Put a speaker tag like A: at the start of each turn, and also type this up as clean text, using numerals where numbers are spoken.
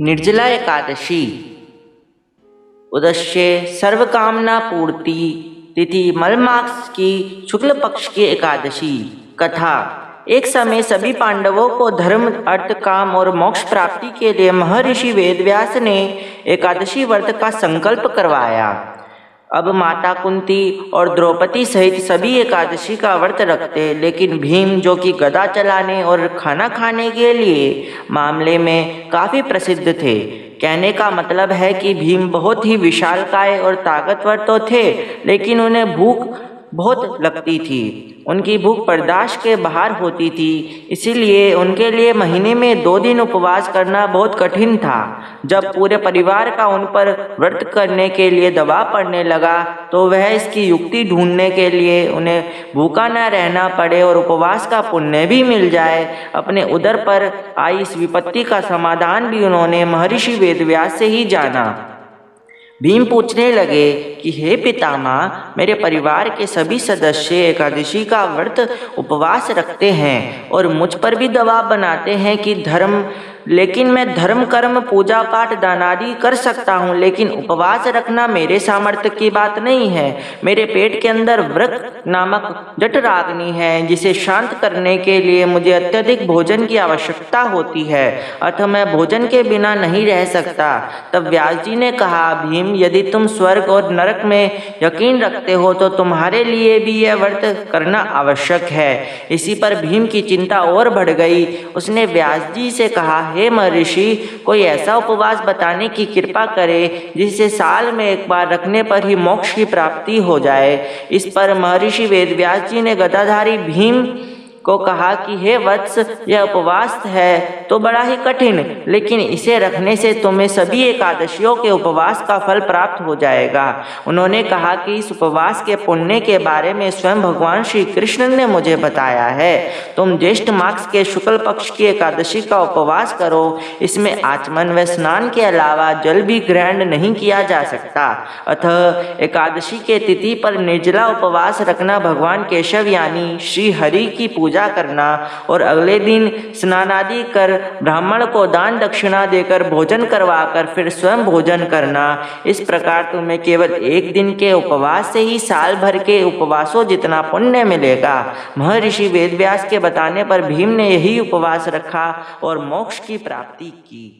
A: निर्जला एकादशी। उद्देश्य सर्वकामना पूर्ति। तिथि मलमास की शुक्ल पक्ष की एकादशी। कथा। एक समय सभी पांडवों को धर्म अर्थ काम और मोक्ष प्राप्ति के लिए महर्षि वेदव्यास ने एकादशी व्रत का संकल्प करवाया। अब माता कुंती और द्रौपदी सहित सभी एकादशी का व्रत रखते, लेकिन भीम जो कि गदा चलाने और खाना खाने के लिए मामले में काफ़ी प्रसिद्ध थे। कहने का मतलब है कि भीम बहुत ही विशालकाय और ताकतवर तो थे, लेकिन उन्हें भूख बहुत लगती थी। उनकी भूख बर्दाश्त के बाहर होती थी, इसीलिए उनके लिए महीने में 2 दिन उपवास करना बहुत कठिन था। जब पूरे परिवार का उन पर व्रत करने के लिए दबाव पड़ने लगा, तो वह इसकी युक्ति ढूंढने के लिए उन्हें भूखा न रहना पड़े और उपवास का पुण्य भी मिल जाए। अपने उदर पर आई इस विपत्ति का समाधान भी उन्होंने महर्षि वेदव्यास से ही जाना। भीम पूछने लगे कि हे पितामह, मेरे परिवार के सभी सदस्य एकादशी का व्रत उपवास रखते हैं और मुझ पर भी दबाव बनाते हैं कि लेकिन मैं धर्म कर्म पूजा पाठ दान आदि कर सकता हूँ, लेकिन उपवास रखना मेरे सामर्थ्य की बात नहीं है। मेरे पेट के अंदर वृक्क नामक जठराग्नि है, जिसे शांत करने के लिए मुझे अत्यधिक भोजन की आवश्यकता होती है, अतः मैं भोजन के बिना नहीं रह सकता। तब व्यास जी ने कहा, भीम, यदि तुम स्वर्ग और नरक में यकीन रखते हो तो तुम्हारे लिए भी यह व्रत करना आवश्यक है। इसी पर भीम की चिंता और बढ़ गई। उसने व्यास जी से कहा, हे महर्षि, कोई ऐसा उपवास बताने की कृपा करे जिसे साल में एक बार रखने पर ही मोक्ष की प्राप्ति हो जाए। इस पर महर्षि वेदव्यास जी ने गदाधारी भीम को कहा कि हे वत्स, यह उपवास है तो बड़ा ही कठिन, लेकिन इसे रखने से तुम्हें सभी एकादशियों के उपवास का फल प्राप्त हो जाएगा। उन्होंने कहा कि इस उपवास के पुण्य के बारे में स्वयं भगवान श्री कृष्ण ने मुझे बताया है। तुम ज्येष्ठ मास के शुक्ल पक्ष की एकादशी का उपवास करो। इसमें आचमन व स्नान के अलावा जल भी ग्रहण नहीं किया जा सकता। अतः एकादशी के तिथि पर निर्जला उपवास रखना, भगवान केशव यानी श्री हरि की पूजा करना और अगले दिन स्नान आदि कर ब्राह्मण को दान दक्षिणा देकर भोजन करवाकर फिर स्वयं भोजन करना। इस प्रकार तुम्हें केवल एक दिन के उपवास से ही साल भर के उपवासों जितना पुण्य मिलेगा। महर्षि वेदव्यास के बताने पर भीम ने यही उपवास रखा और मोक्ष की प्राप्ति की।